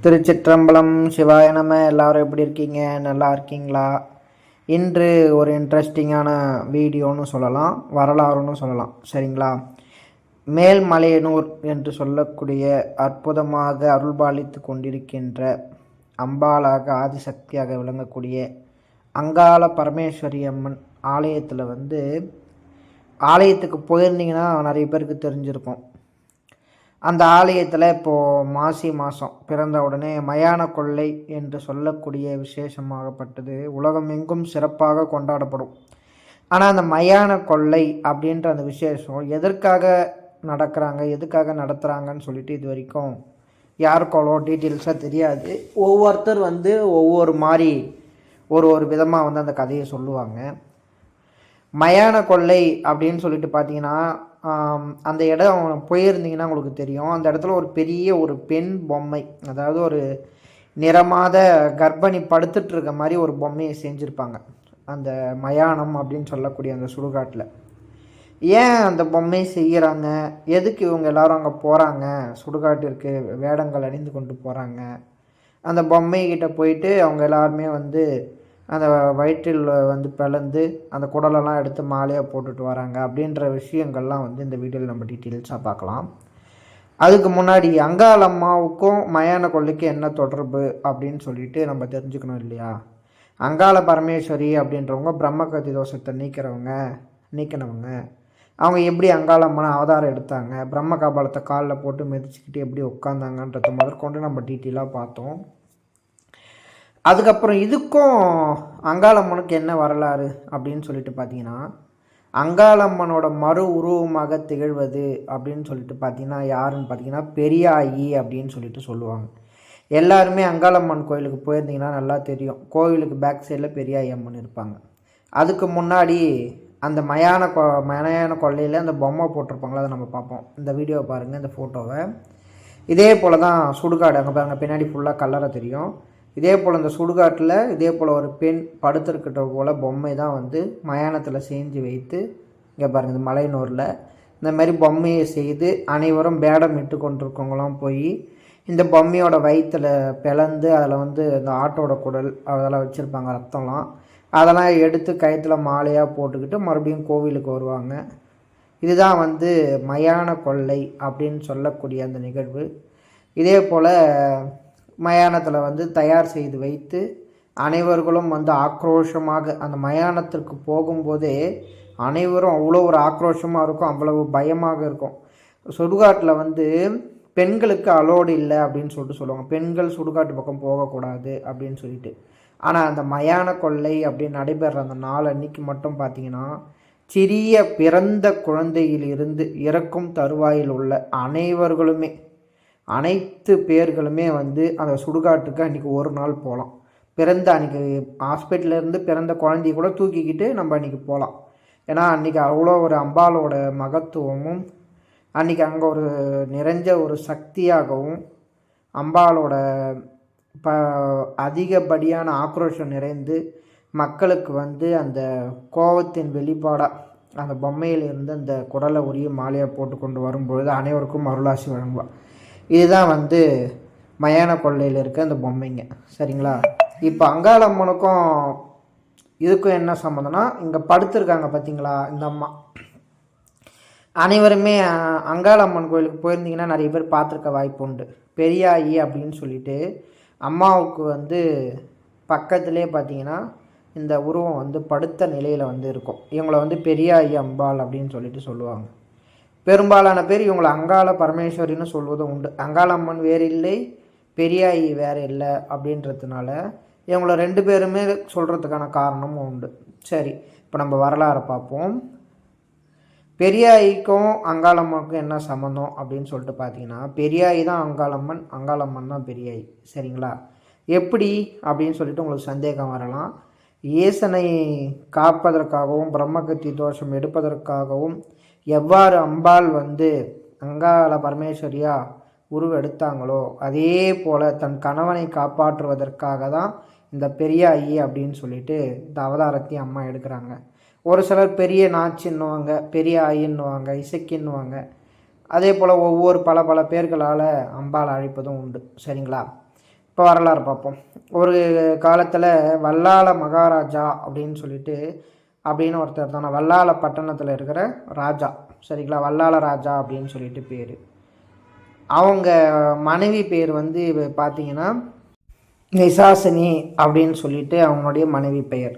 திருச்சிற்றம்பலம். சிவாய நம. எல்லாரும் எப்படி இருக்கீங்க? நல்லா இருக்கீங்களா? இன்று ஒரு இன்ட்ரெஸ்டிங்கான வீடியோன்னு சொல்லலாம், வரலாறுன்னு சொல்லலாம். சரிங்களா? மேல்மலையனூர் என்று சொல்லக்கூடிய அற்புதமாக அருள்பாலித்து கொண்டிருக்கின்ற அம்பாளாக ஆதிசக்தியாக விளங்கக்கூடிய அங்காள பரமேஸ்வரி அம்மன் ஆலயத்தில் ஆலயத்துக்கு போயிருந்தீங்கன்னா நிறைய பேருக்கு தெரிஞ்சிருக்கும். அந்த ஆலயத்தில் இப்போது மாசி மாதம் பிறந்த உடனே மயான கொள்ளை என்று சொல்லக்கூடிய விசேஷமாகப்பட்டது உலகம் எங்கும் சிறப்பாக கொண்டாடப்படும். ஆனால் அந்த மயான கொள்ளை அப்படின்ற அந்த விசேஷம் எதற்காக நடக்கிறாங்க, எதுக்காக நடத்துகிறாங்கன்னு சொல்லிட்டு இது வரைக்கும் யாருக்கோ டீட்டெயில்ஸாக தெரியாது. ஒவ்வொருத்தர் ஒவ்வொரு மாதிரி ஒரு விதமாக அந்த கதையை சொல்லுவாங்க. மயான கொள்ளை அப்படின்னு சொல்லிட்டு பார்த்தீங்கன்னா, அந்த இடம் போயிருந்தீங்கன்னா உங்களுக்கு தெரியும். அந்த இடத்துல ஒரு பெரிய ஒரு பெண் பொம்மை, அதாவது ஒரு நிறமாத கர்ப்பிணி படுத்துட்ருக்க மாதிரி ஒரு பொம்மையை செஞ்சுருப்பாங்க அந்த மயானம் அப்படின்னு சொல்லக்கூடிய அந்த சுடுகாட்டில். ஏன் அந்த பொம்மையை செய்கிறாங்க, எதுக்கு இவங்க எல்லாரும் அங்கே போகிறாங்க, சுடுகாட்டிற்கு வேடங்கள் அணிந்து கொண்டு போகிறாங்க, அந்த பொம்மைக்கிட்ட போயிட்டு அவங்க எல்லாருமே அந்த வயிற்றில் பிளந்து அந்த குடலெல்லாம் எடுத்து மாலையாக போட்டுட்டு வராங்க அப்படின்ற விஷயங்கள்லாம் இந்த வீடியோவில் நம்ம டீட்டெயில்ஸாக பார்க்கலாம். அதுக்கு முன்னாடி அங்காளம்மாவுக்கும் மயான கொள்ளைக்கும் என்ன தொடர்பு அப்படின்னு சொல்லிட்டு நம்ம தெரிஞ்சுக்கணும் இல்லையா? அங்காள பரமேஸ்வரி அப்படின்றவங்க பிரம்மகத்தி தோஷத்தை நீக்கினவங்க. அவங்க எப்படி அங்காளம்மனை அவதாரம் எடுத்தாங்க, பிரம்ம கபாலத்தை காலில் போட்டு மிதிச்சுக்கிட்டு எப்படி உட்காந்தாங்கன்றத முதற்கொண்டு நம்ம டீட்டெயிலாக பார்த்தோம். அதுக்கப்புறம் இதுக்கும் அங்காளம்மனுக்கு என்ன வரலாறு அப்படின்னு சொல்லிட்டு பார்த்தீங்கன்னா, அங்காளம்மனோட மறு உருவமாக திகழ்வது அப்படின்னு சொல்லிட்டு பார்த்தீங்கன்னா யாருன்னு பார்த்தீங்கன்னா பெரியாயி அப்படின்னு சொல்லிட்டு சொல்லுவாங்க. எல்லாருமே அங்காளம்மன் கோயிலுக்கு போயிருந்தீங்கன்னா நல்லா தெரியும். கோவிலுக்கு பேக் சைடில் பெரியாயி அம்மன் இருப்பாங்க. அதுக்கு முன்னாடி அந்த மயான கொள்ளையில் அந்த பொம்மை போட்டிருப்பாங்களா, அதை நம்ம பார்ப்போம். இந்த வீடியோவை பாருங்கள், இந்த ஃபோட்டோவை. இதே போல் தான் சுடுகாடு, அங்கே பாருங்கள் பின்னாடி ஃபுல்லாக கல்லறை தெரியும். இதே போல் இந்த சுடுகாட்டில் இதே போல் ஒரு பெண் படுத்திருக்கிட்ட போல் பொம்மை தான் மயானத்தில் செஞ்சு வைத்து, இங்கே பாருங்கள் இந்த மலையனூரில் இந்த மாதிரி பொம்மையை செய்து அனைவரும் பேடம் இட்டு கொண்டிருக்கவங்களாம் போய் இந்த பொம்மையோட வயிற்றில் பிளந்து அதில் இந்த ஆட்டோட குடல் அதெல்லாம் வச்சுருப்பாங்க, ரத்தம்லாம் அதெல்லாம் எடுத்து கயிற்றில் மாலையாக போட்டுக்கிட்டு மறுபடியும் கோவிலுக்கு வருவாங்க. இதுதான் மயான கொள்ளை அப்படின்னு சொல்லக்கூடிய அந்த நிகழ்வு. இதே போல் மயானத்தில் தயார் செய்து வைத்து அனைவர்களும் ஆக்ரோஷமாக அந்த மயானத்திற்கு போகும்போதே அனைவரும் அவ்வளோ ஒரு ஆக்ரோஷமாக இருக்கும், அவ்வளவு பயமாக இருக்கும். சுடுகாட்டில் பெண்களுக்கு அலோடு இல்லை அப்படின்னு சொல்லுவாங்க. பெண்கள் சுடுகாட்டு பக்கம் போகக்கூடாது அப்படின்னு சொல்லிட்டு. ஆனால் அந்த மயான கொள்ளை அப்படின்னு நடைபெற அந்த நாள் அன்னைக்கு மட்டும் பார்த்திங்கன்னா, சிறிய பிறந்த குழந்தையிலிருந்து இறக்கும் தருவாயில் உள்ள அனைத்து பேர்களுமே அந்த சுடுகாட்டுக்கு அன்றைக்கி ஒரு நாள் போகலாம். பிறந்த அன்றைக்கி ஹாஸ்பிட்டலேருந்து பிறந்த குழந்தைய கூட தூக்கிக்கிட்டு நம்ம அன்றைக்கி போகலாம். ஏன்னா அன்றைக்கி அவ்வளோ ஒரு அம்பாலோட மகத்துவமும் அன்றைக்கி அங்கே ஒரு நிறைஞ்ச ஒரு சக்தியாகவும் அம்பாலோட அதிகப்படியான ஆக்ரோஷம் நிறைந்து மக்களுக்கு அந்த கோபத்தின் வெளிப்பாடாக அந்த பொம்மையிலிருந்து அந்த குடலை உரிய மாலையை போட்டு கொண்டு வரும்பொழுது அனைவருக்கும் அருளாசி வழங்குவாள். இதுதான் மயான கொள்ளையில் இருக்க அந்த பொம்மைங்க. சரிங்களா? இப்போ அங்காளம்மனுக்கும் இதுக்கும் என்ன சம்மந்தம்னா, இங்கே படுத்துருக்காங்க பார்த்தீங்களா இந்த அம்மா. அனைவருமே அங்காளம்மன் கோயிலுக்கு போயிருந்தீங்கன்னா நிறைய பேர் பார்த்துருக்க வாய்ப்பு உண்டு. பெரியாயி அப்படின்னு சொல்லிட்டு அம்மாவுக்கு பக்கத்துலேயே பார்த்தீங்கன்னா இந்த உருவம் படுத்த நிலையில் இருக்கும். இவங்களை பெரியாயி அம்பாள் அப்படின்னு சொல்லிட்டு சொல்லுவாங்க. பெரும்பாலான பேர் இவங்களை அங்காள பரமேஸ்வரின்னு சொல்வதும் உண்டு. அங்காளம்மன் வேறு இல்லை, பெரியாயி வேறு இல்லை அப்படின்றதுனால இவங்கள ரெண்டு பேருமே சொல்கிறதுக்கான காரணமும் உண்டு. சரி, இப்போ நம்ம வரலாறை பார்ப்போம். பெரியாயிக்கும் அங்காளம்மனுக்கும் என்ன சம்மந்தம் அப்படின்னு சொல்லிட்டு பார்த்தீங்கன்னா, பெரியாயி தான் அங்காளம்மன், அங்காளம்மன் தான் பெரியாயி. சரிங்களா? எப்படி அப்படின்னு சொல்லிட்டு உங்களுக்கு சந்தேகம் வரலாம். ஈசனை காப்பதற்காகவும் பிரம்மகத்தி தோஷம் எடுப்பதற்காகவும் எவ்வாறு அம்பாள் அங்காள பரமேஸ்வரியா உருவெடுத்தாங்களோ அதே போல் தன் கணவனை காப்பாற்றுவதற்காக தான் இந்த பெரியாயி அப்படின்னு சொல்லிட்டு இந்த அவதாரத்தையும் அம்மா எடுக்கிறாங்க. ஒரு சிலர் பெரிய நாச்சின்னுவாங்க, பெரிய ஆயின்னுவாங்க, இசைக்கின்னுவாங்க. அதே போல் ஒவ்வொரு பல பேர்களால் அம்பாள் அழைப்பதும் உண்டு. சரிங்களா? இப்போ வரலாறு பார்ப்போம். ஒரு காலத்தில் வல்லாள மகாராஜா அப்படின்னு ஒருத்தர் இருந்தாங்க. வல்லாள பட்டணத்தில் இருக்கிற ராஜா, சரிங்களா, வல்லாள ராஜா அப்படின்னு சொல்லிட்டு பேர். அவங்க மனைவி பேர் வந்து பார்த்தீங்கன்னா நிசாசினி அப்படின்னு சொல்லிட்டு அவங்களுடைய மனைவி பெயர்.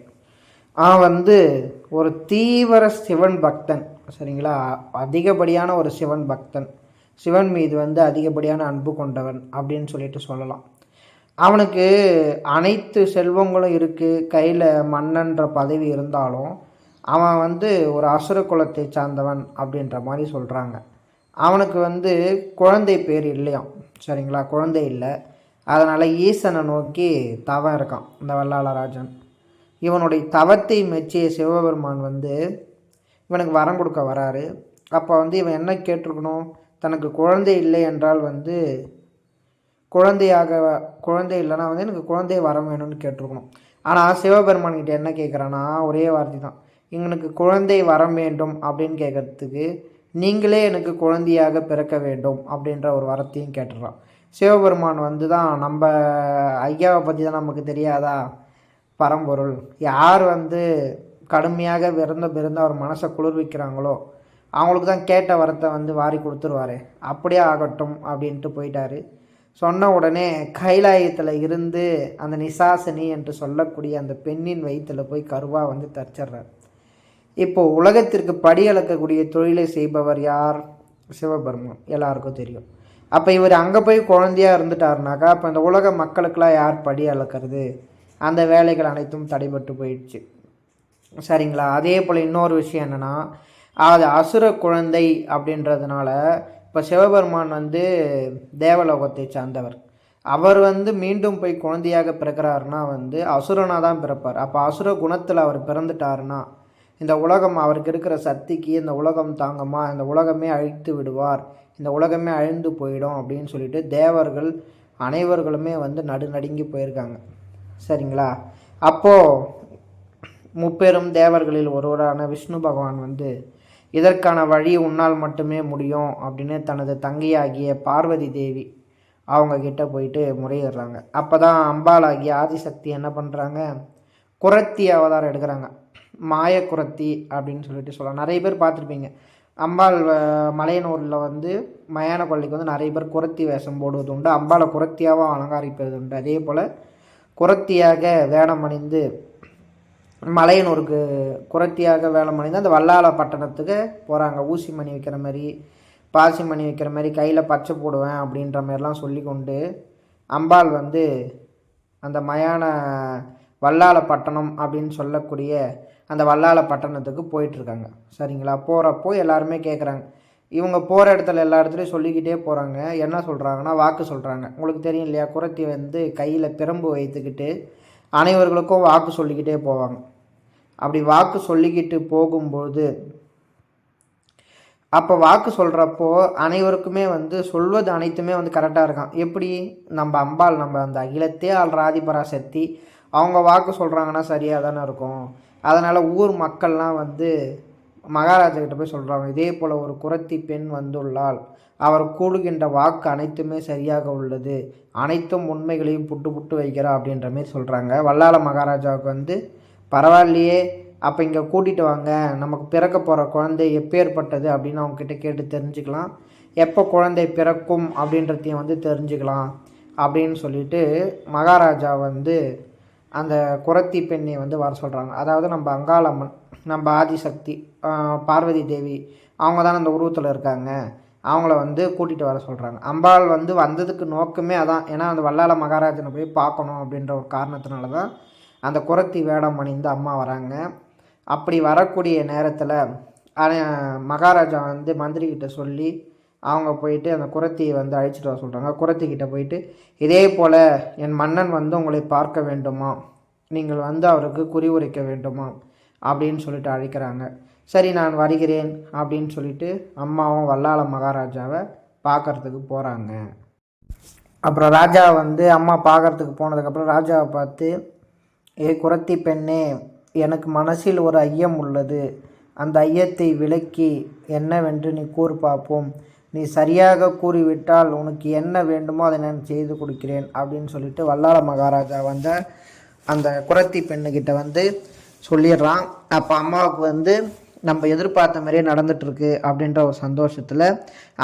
அவன் வந்து ஒரு தீவிர சிவன் பக்தன், சரிங்களா, அதிகப்படியான ஒரு சிவன் பக்தன், சிவன் மீது வந்து அதிகப்படியான அன்பு கொண்டவன் அப்படின்னு சொல்லிட்டு சொல்லலாம். அவனுக்கு அனைத்து செல்வங்களும் இருக்குது, கையில் மன்னன்ற பதவி இருந்தாலும் அவன் வந்து ஒரு அசுர குலத்தை சார்ந்தவன் அப்படின்ற மாதிரி சொல்கிறாங்க. அவனுக்கு வந்து குழந்தை பேர் இல்லையாம், சரிங்களா, குழந்தை இல்லை. அதனால் ஈசனை நோக்கி தவம் இருக்கான் இந்த வல்லாளராஜன். இவனுடைய தவத்தை மெச்சிய சிவபெருமான் வந்து இவனுக்கு வரம் கொடுக்க வராரு. அப்போ வந்து இவன் என்ன கேட்டிருக்கணும், தனக்கு குழந்தை இல்லை என்றால் வந்து குழந்தை இல்லைன்னா வந்து எனக்கு குழந்தை வரம் வேணும்னு கேட்டிருக்கணும். ஆனால் சிவபெருமான்கிட்ட என்ன கேட்குறான்னா ஒரே வார்த்தை தான், எங்களுக்கு குழந்தை வரம் வேண்டும் அப்படின்னு கேட்குறதுக்கு நீங்களே எனக்கு குழந்தையாக பிறக்க வேண்டும் அப்படின்ற ஒரு வரத்தையும் கேட்டுடுறான். சிவபெருமான் வந்து தான் நம்ம ஐயாவை பற்றி தான் நமக்கு தெரியாதா, பரம்பொருள் யார் வந்து கடுமையாக விருந்த அவர் மனசை குளிர்விக்கிறாங்களோ அவங்களுக்கு தான் கேட்ட வரத்தை வந்து வாரி கொடுத்துருவாரு, அப்படியே ஆகட்டும் அப்படின்ட்டு போயிட்டாரு. சொன்ன உடனே கைலாயத்தில் இருந்து அந்த நிசாசினி என்று சொல்லக்கூடிய அந்த பெண்ணின் வயிற்றில் போய் கருவாக வந்து தச்சிட்றார். இப்போது உலகத்திற்கு படி அளக்கக்கூடிய தொழிலை செய்பவர் யார், சிவபெருமான், எல்லாருக்கும் தெரியும். அப்போ இவர் அங்கே போய் குழந்தையாக இருந்துட்டாருனாக்கா அப்போ இந்த உலக மக்களுக்கெல்லாம் யார் படி அளக்கிறது, அந்த வேலைகள் அனைத்தும் தடைபட்டு போயிடுச்சு, சரிங்களா. அதே போல் இன்னொரு விஷயம் என்னென்னா, அது அசுர குழந்தை அப்படின்றதுனால இப்போ சிவபெருமான் வந்து தேவலோகத்தை சார்ந்தவர். அவர் வந்து மீண்டும் போய் குழந்தையாக பிறக்கிறாருன்னா வந்து அசுரனாக தான் பிறப்பார். அப்போ அசுர குணத்தில் அவர் பிறந்துட்டாருன்னா இந்த உலகம் அவருக்கு இருக்கிற சக்திக்கு இந்த உலகம் தாங்கம்மா, இந்த உலகமே அழித்து விடுவார், இந்த உலகமே அழிந்து போயிடும் அப்படின்னு சொல்லிட்டு தேவர்கள் அனைவர்களுமே வந்து நடுநடுங்கி போயிருக்காங்க, சரிங்களா. அப்போது முப்பெரும் தேவர்களில் ஒருவரான விஷ்ணு பகவான் வந்து இதற்கான வழி உன்னால் மட்டுமே முடியும் அப்படின்னு தனது தங்கையாகிய பார்வதி தேவி அவங்க கிட்ட போயிட்டு முறையிடுறாங்க. அப்போ தான் அம்பாளாகிய ஆதிசக்தி என்ன பண்ணுறாங்க, குரத்தி அவதாரம் எடுக்கிறாங்க. மாய குரத்தி அப்படின்னு சொல்லிட்டு சொல்லலாம். நிறைய பேர் பார்த்துருப்பீங்க, அம்பாள் மலையனூரில் வந்து மயான கொள்ளைக்கு வந்து நிறைய பேர் குரத்தி வேஷம் போடுவது உண்டு, அம்பாளை குரத்தியாகவும் அலங்காரிப்பது உண்டு. அதே போல் குரத்தியாக வேடம் அணிந்து மலையனூருக்கு குரத்தியாக வேடம் அணிந்து அந்த வல்லாள பட்டணத்துக்கு போகிறாங்க. ஊசி மணி வைக்கிற மாதிரி, பாசி மணி வைக்கிற மாதிரி, கையில் பச்சை போடுவேன் அப்படின்ற மாதிரிலாம் சொல்லி கொண்டு அம்பாள் வந்து அந்த மயான வல்லாள பட்டணம் அப்படின்னு சொல்லக்கூடிய அந்த வல்லாள பட்டணத்துக்கு போயிட்டுருக்காங்க, சரிங்களா. போகிறப்போ எல்லாருமே கேட்குறாங்க, இவங்க போகிற இடத்துல எல்லா இடத்துலையும் சொல்லிக்கிட்டே போகிறாங்க. என்ன சொல்கிறாங்கன்னா வாக்கு சொல்கிறாங்க. உங்களுக்கு தெரியும் இல்லையா, குரத்தி வந்து கையில் பிரம்பு வைத்துக்கிட்டு அனைவர்களுக்கும் வாக்கு சொல்லிக்கிட்டே போவாங்க. அப்படி வாக்கு சொல்லிக்கிட்டு போகும்போது அப்போ வாக்கு சொல்கிறப்போ அனைவருக்குமே வந்து சொல்வது அனைத்துமே வந்து கரெக்டாக இருக்கான். எப்படி நம்ம அம்பாள், நம்ம அந்த அகிலத்தே ஆள்ற ஆதிபராசக்தி, அவங்க வாக்கு சொல்கிறாங்கன்னா சரியாக தானே இருக்கும். அதனால் ஊர் மக்கள்லாம் வந்து மகாராஜா கிட்ட போய் சொல்கிறாங்க, இதே போல் ஒரு குரத்தி பெண் வந்துள்ளால், அவர் கூடுகின்ற வாக்கு அனைத்துமே சரியாக உள்ளது, அனைத்தும் உண்மைகளையும் புட்டு புட்டு வைக்கிறா அப்படின்ற மாதிரி சொல்கிறாங்க. வல்லாள மகாராஜாவுக்கு வந்து பரவாயில்லையே, அப்போ இங்கே கூட்டிகிட்டு வாங்க, நமக்கு பிறக்க போகிற குழந்தை எப்பேற்பட்டது அப்படின்னு அவங்கக்கிட்ட கேட்டு தெரிஞ்சுக்கலாம், எப்போ குழந்தை பிறக்கும் அப்படின்றதையும் வந்து தெரிஞ்சுக்கலாம் அப்படின்னு சொல்லிட்டு மகாராஜா வந்து அந்த குரத்தி பெண்ணை வந்து வர சொல்கிறாங்க. அதாவது நம்ம அங்காளம்மன், நம்ம ஆதிசக்தி, பார்வதி தேவி, அவங்க தான் அந்த உருவத்தில் இருக்காங்க, அவங்கள வந்து கூட்டிகிட்டு வர சொல்கிறாங்க. அம்பாள் வந்து வந்ததுக்கு நோக்கமே அதான், ஏன்னா அந்த வல்லாள மகாராஜனை போய் பார்க்கணும் அப்படின்ற ஒரு காரணத்தினால தான் அந்த குரத்தி வேடம் அணிந்து அம்மா வராங்க. அப்படி வரக்கூடிய நேரத்தில் மகாராஜா வந்து மந்திரிக்கிட்ட சொல்லி அவங்க போயிட்டு அந்த குரத்தியை வந்து அழைச்சிட்டு வர சொல்கிறாங்க. குரத்திக்கிட்ட போயிட்டு இதே போல் என் மன்னன் வந்து உங்களை பார்க்க வேண்டுமா, நீங்கள் வந்து அவருக்கு குறிவுரைக்க வேண்டுமா அப்படின்னு சொல்லிட்டு அழைக்கிறாங்க. சரி நான் வருகிறேன் அப்படின்னு சொல்லிட்டு அம்மாவும் வல்லாள மகாராஜாவை பார்க்குறதுக்கு போகிறாங்க. அப்புறம் ராஜா வந்து அம்மா பார்க்குறதுக்கு போனதுக்கப்புறம் ராஜாவை பார்த்து, குரத்தி பெண்ணே, எனக்கு மனசில் ஒரு ஐயம் உள்ளது, அந்த ஐயத்தை விலக்கி என்னவென்று நீ கூறு பார்ப்போம். நீ சரியாக கூறிவிட்டால் உனக்கு என்ன வேண்டுமோ அதை நான் செய்து கொடுக்கிறேன் அப்படின்னு சொல்லிட்டு வல்லாள மகாராஜா வந்து அந்த குறத்தி பெண்ணுக்கிட்ட வந்து சொல்லிடுறான். அப்போ அம்மாவுக்கு வந்து நம்ம எதிர்பார்த்த மாதிரியே நடந்துட்டுருக்கு அப்படின்ற ஒரு சந்தோஷத்தில்,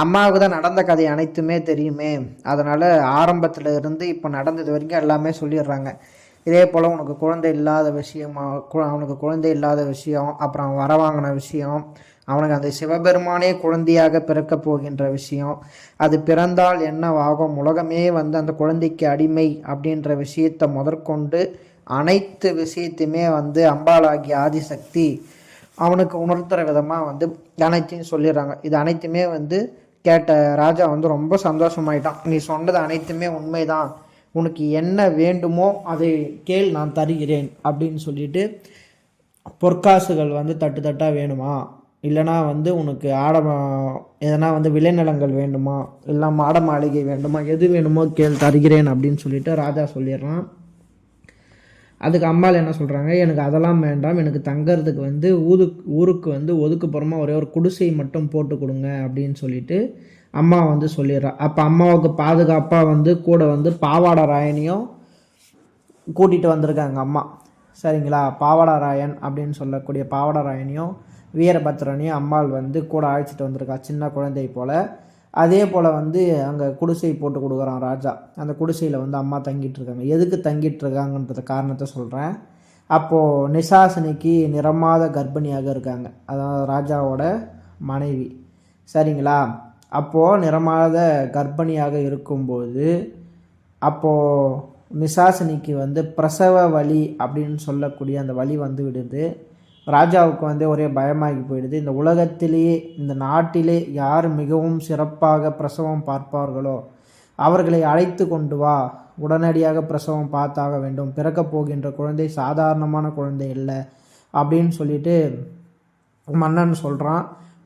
அம்மாவுக்கு தான் நடந்த கதை அனைத்துமே தெரியுமே, அதனால் ஆரம்பத்தில் இருந்து இப்போ நடந்தது வரைக்கும் எல்லாமே சொல்லிடுறாங்க. இதே போல் உனக்கு குழந்தை இல்லாத அவனுக்கு குழந்தை இல்லாத விஷயம், அப்புறம் வர வாங்கின விஷயம், அவனுக்கு அந்த சிவபெருமானே குழந்தையாக பிறக்க போகின்ற விஷயம், அது பிறந்தால் என்னவாகும், உலகமே வந்து அந்த குழந்தைக்கு அடிமை அப்படின்ற விஷயத்தை முதற்கொண்டு அனைத்து விஷயத்தையுமே வந்து அம்பாளாகிய ஆதிசக்தி அவனுக்கு உணர்த்துற விதமாக வந்து அனைத்தையும் சொல்லிடுறாங்க. இது அனைத்துமே வந்து கேட்ட ராஜா வந்து ரொம்ப சந்தோஷமாயிட்டான். நீ சொன்னது அனைத்துமே உண்மைதான், உனக்கு என்ன வேண்டுமோ அதை கேள், நான் தருகிறேன் அப்படின்னு சொல்லிட்டு, பொற்காசுகள் வந்து தட்டு தட்டாக வேணுமா, இல்லைனா வந்து உனக்கு எதனா வந்து விளைநிலங்கள் வேண்டுமா, இல்லை மாட மாளிகை வேண்டுமா, எது வேணுமோ கேள், தருகிறேன் அப்படின்னு சொல்லிட்டு ராஜா சொல்லிடுறான். அதுக்கு அம்மாள் என்ன சொல்கிறாங்க, எனக்கு அதெல்லாம் வேண்டாம், எனக்கு தங்கிறதுக்கு வந்து ஊருக்கு வந்து ஒதுக்குப்புறமா ஒரே ஒரு குடிசை மட்டும் போட்டு கொடுங்க அப்படின்னு சொல்லிட்டு அம்மா வந்து சொல்லிடுறா. அப்போ அம்மாவுக்கு பாதுகாப்பாக வந்து கூட வந்து பாவாடை ராயனையும் கூட்டிகிட்டு வந்திருக்காங்க அம்மா. சரிங்களா, பாவாடை ராயன் அப்படின்னு சொல்லக்கூடிய பாவாடை ராயனையும் வீரபத்ரனையும் அம்மாள் வந்து கூட அழைச்சிட்டு வந்திருக்கா, சின்ன குழந்தை போல். அதே போல் வந்து அங்கே குடிசை போட்டு கொடுக்குறான் ராஜா. அந்த குடிசையில் வந்து அம்மா தங்கிட்டு இருக்காங்க. எதுக்கு தங்கிட்டு இருக்காங்கன்ற காரணத்தை சொல்கிறேன். அப்போது நிசாசினிக்கு நிறமாத கர்ப்பிணியாக இருக்காங்க, அதாவது ராஜாவோட மனைவி. சரிங்களா, அப்போது நிறமாத கர்ப்பிணியாக இருக்கும்போது அப்போது நிசாசினிக்கு வந்து பிரசவ வலி அப்படின்னு சொல்லக்கூடிய அந்த வலி வந்து விடுது. ராஜாவுக்கு வந்து ஒரே பயமாகி போயிடுது. இந்த உலகத்திலேயே, இந்த நாட்டிலே யார் மிகவும் சிறப்பாக பிரசவம் பார்ப்பார்களோ அவர்களை அழைத்து கொண்டு வா, உடனடியாக பிரசவம் பார்த்தாக வேண்டும், பிறக்கப் போகின்ற குழந்தை சாதாரணமான குழந்தை இல்லை அப்படின்னு சொல்லிட்டு மன்னன் சொல்கிறான்.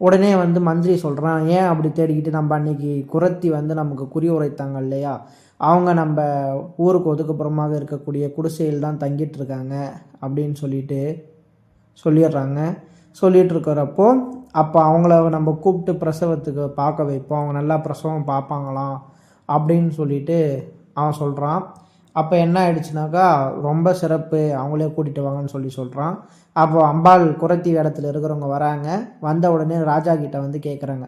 உடனே வந்து மந்திரி சொல்கிறான், ஏன் அப்படி தேடிக்கிட்டு, நம்ம அன்றைக்கி குறத்தி வந்து நமக்கு குறி உரைத்தாங்க இல்லையா, அவங்க நம்ம ஊருக்கு ஒதுக்குப்புறமாக இருக்கக்கூடிய குடிசையில் தான் தங்கிட்டு இருக்காங்க அப்படின்னு சொல்லிடுறாங்க. சொல்லிகிட்டு இருக்கிறப்போ அப்போ அவங்கள நம்ம கூப்பிட்டு பிரசவத்துக்கு பார்க்க வைப்போம், அவங்க நல்லா பிரசவம் பார்ப்பாங்களாம் அப்படின்னு சொல்லிட்டு அவன் சொல்கிறான். அப்போ என்ன ஆயிடுச்சுனாக்கா, ரொம்ப சிறப்பு, அவங்களே கூட்டிகிட்டு வாங்கன்னு சொல்கிறான். அப்போ அம்பாள் குறத்தி இடத்துல இருக்கிறவங்க வராங்க. வந்த உடனே ராஜா கிட்ட வந்து கேட்குறாங்க,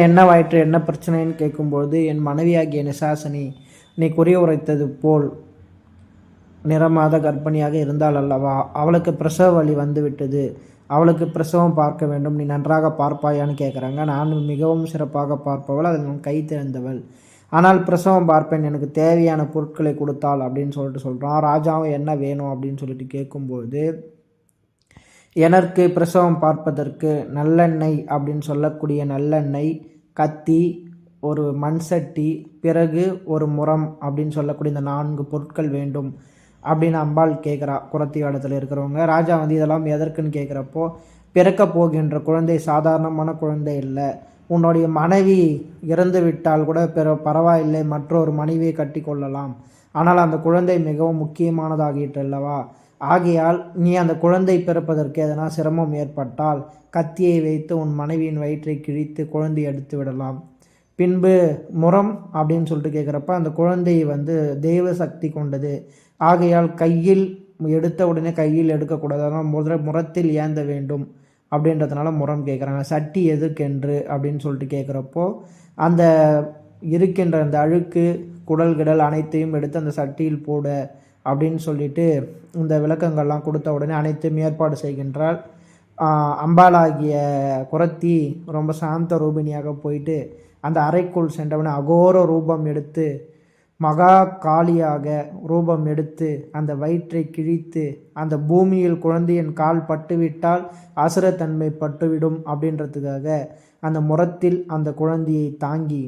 என்ன வயிற்று என்ன பிரச்சனைன்னு கேட்கும்போது, என் மனைவியாகிய நிசாசினி நீ குறி உரைத்தது போல் நிறமாத கர்ப்பிணியாக இருந்தால் அல்லவா, அவளுக்கு பிரசவ வலி வந்து விட்டது, அவளுக்கு பிரசவம் பார்க்க வேண்டும், நீ நன்றாக பார்ப்பாயான்னு கேட்குறாங்க. நான் மிகவும் சிறப்பாக பார்ப்பவள், அதில் நான் கை தேர்ந்தவள், ஆனால் பிரசவம் பார்ப்பேன், எனக்கு தேவையான பொருட்களை கொடுத்தாள் அப்படின்னு சொல்கிறான். ராஜாவும் என்ன வேணும் அப்படின்னு சொல்லிட்டு கேட்கும்போது, எனக்கு பிரசவம் பார்ப்பதற்கு நல்லெண்ணெய் அப்படின்னு சொல்லக்கூடிய நல்லெண்ணெய், கத்தி, ஒரு மண் சட்டி, பிறகு ஒரு முறம் அப்படின்னு சொல்லக்கூடிய இந்த 4 பொருட்கள் வேண்டும் அப்படின்னு அம்பாள் கேட்குறா குறத்தி இடத்துல இருக்கிறவங்க. ராஜா வந்து இதெல்லாம் எதற்குன்னு கேட்குறப்போ, பிறக்க போகின்ற குழந்தை சாதாரணமான குழந்தை இல்லை, உன்னுடைய மனைவி இறந்து விட்டால் கூட பரவாயில்லை, மற்றொரு மனைவியை கட்டி கொள்ளலாம், ஆனால் அந்த குழந்தை மிகவும் முக்கியமானதாகிட்டு அல்லவா, ஆகையால் நீ அந்த குழந்தை பிறப்பதற்கு எதனா சிரமம் ஏற்பட்டால் கத்தியை வைத்து உன் மனைவியின் வயிற்றை கிழித்து குழந்தை எடுத்து விடலாம். பின்பு முறம் அப்படின்னு சொல்லிட்டு கேட்குறப்ப, அந்த குழந்தை வந்து தெய்வ சக்தி கொண்டது, ஆகையால் கையில் எடுத்த உடனே கையில் எடுக்கக்கூடாது, அதனால் முறத்தில் ஏந்த வேண்டும் அப்படின்றதுனால முறம் கேட்குறாங்க. சட்டி எதுக்கென்று அப்படின்னு சொல்லிட்டு கேட்குறப்போ, அந்த இருக்கின்ற அந்த அழுக்கு குடல் அனைத்தையும் எடுத்து அந்த சட்டியில் போட அப்படின்னு சொல்லிட்டு இந்த விளக்கங்கள்லாம் கொடுத்த உடனே அனைத்தையும் ஏற்பாடு செய்கின்றால். அம்பாளாகிய குறத்தி ரொம்ப சாந்த ரூபிணியாக போயிட்டு அந்த அறைக்குள் சென்றவனை அகோர ரூபம் எடுத்து, மகா காளியாக ரூபம் எடுத்து அந்த வயிற்றை கிழித்து, அந்த பூமியில் குழந்தையின் கால் பட்டுவிட்டால் அசுரத்தன்மை பட்டுவிடும் அப்படின்றதுக்காக அந்த முறத்தில் அந்த குழந்தையை தாங்கி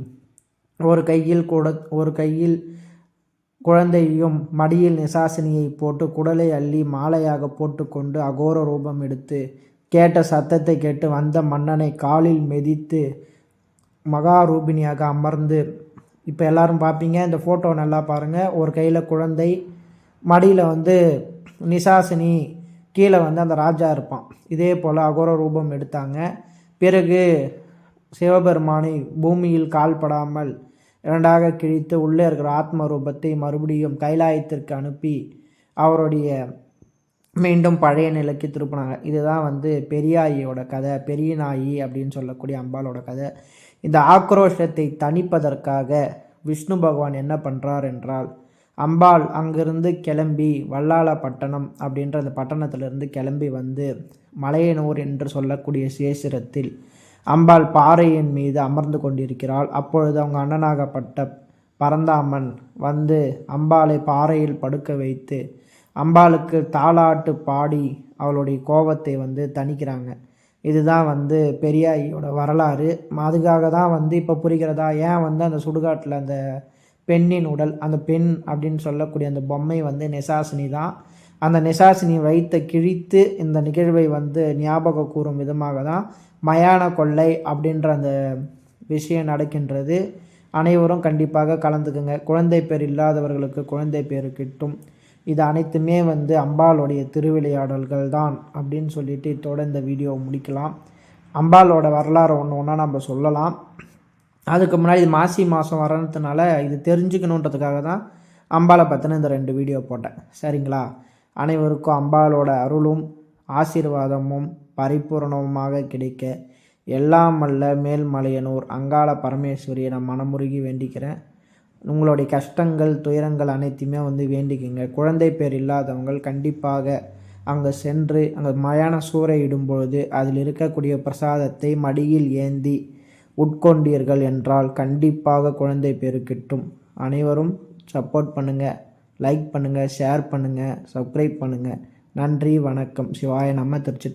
ஒரு கையில் குழந்தையும் மடியில் நிசாசினியை போட்டு குடலை அள்ளி மாலையாக போட்டுக்கொண்டு அகோர ரூபம் எடுத்து, கேட்ட சத்தத்தை கேட்டு வந்த மன்னனை காலில் மிதித்து மகாரூபிணியாக அமர்ந்து, இப்போ எல்லோரும் பார்ப்பீங்க, இந்த ஃபோட்டோ நல்லா பாருங்கள், ஒரு கையில் குழந்தை, மடியில் வந்து நிசாசினி, கீழே வந்து அந்த ராஜா இருப்பான். இதே போல் அகோர ரூபம் எடுத்தாங்க. பிறகு சிவபெருமானை பூமியில் கால்படாமல் இரண்டாக கிழித்து உள்ளே இருக்கிற ஆத்ம ரூபத்தை மறுபடியும் கைலாயத்திற்கு அனுப்பி அவருடைய மீண்டும் பழைய நிலைக்கு திருப்பினாங்க. இதுதான் பெரியாயியோட கதை, பெரிய நாயி அப்படின்னு சொல்லக்கூடிய அம்பாலோட கதை. இந்த ஆக்ரோஷத்தை தணிப்பதற்காக விஷ்ணு பகவான் என்ன பண்ணுறார் என்றால், அம்பாள் அங்கிருந்து கிளம்பி வல்லாளப்பட்டணம் அப்படின்ற அந்த பட்டணத்திலிருந்து கிளம்பி மலையனூர் என்று சொல்லக்கூடிய சேசிரத்தில் அம்பாள் பாறையின் மீது அமர்ந்து கொண்டிருக்கிறாள். அப்பொழுது அவங்க அண்ணனாகப்பட்ட பரந்தாமன் அம்பாளை பாறையில் படுக்க வைத்து அம்பாளுக்கு தாலாட்டு பாடி அவளுடைய கோபத்தை தணிக்கிறாங்க. இதுதான் பெரியாயியோட வரலாறு. அதுக்காக தான் இப்போ புரிகிறதா ஏன் அந்த சுடுகாட்டில் அந்த பெண்ணின் உடல், அந்த பெண் அப்படின்னு சொல்லக்கூடிய அந்த பொம்மை நிசாசினி தான். அந்த நிசாசினி வைத்த கிழித்து இந்த நிகழ்வை ஞாபகம் கூறும் விதமாக தான் மயான கொள்ளை அப்படின்ற அந்த விஷயம் நடக்கின்றது. அனைவரும் கண்டிப்பாக கலந்துக்குங்க. குழந்தை பேர் இல்லாதவர்களுக்கு குழந்தை பேர் கிட்டும். இது அனைத்துமே அம்பாளுடைய திருவிளையாடல்கள் தான் அப்படின்னு சொல்லிட்டு இதோட இந்த வீடியோவை முடிக்கலாம். அம்பாளோட வரலாறு ஒன்றா நம்ம சொல்லலாம். அதுக்கு முன்னாடி இது மாசி மாதம் வரதுனால இது தெரிஞ்சுக்கணுன்றதுக்காக தான் அம்பாளை பற்றின இந்த 2 வீடியோ போட்டேன். சரிங்களா? அனைவருக்கும் அம்பாளோட அருளும் ஆசீர்வாதமும் பரிபூரணமாக கிடைக்க எல்லாம் வல்ல மேல்மலையனூர் அங்காள பரமேஸ்வரியை நான் மனமுருகி வேண்டிக்கிறேன். உங்களுடைய கஷ்டங்கள் துயரங்கள் அனைத்தையுமே வேண்டிக்குங்க. குழந்தை பேர் இல்லாதவங்கள் கண்டிப்பாக அங்கே சென்று அங்கே மயான சூறை இடும்பொழுது அதில் இருக்கக்கூடிய பிரசாதத்தை மடியில் ஏந்தி உட்கொண்டீர்கள் என்றால் கண்டிப்பாக குழந்தை பேர் கிட்டும். அனைவரும் சப்போர்ட் பண்ணுங்கள், லைக் பண்ணுங்கள், ஷேர் பண்ணுங்கள், சப்ஸ்கிரைப் பண்ணுங்கள். நன்றி, வணக்கம். சிவாய நம்ம திருச்சி.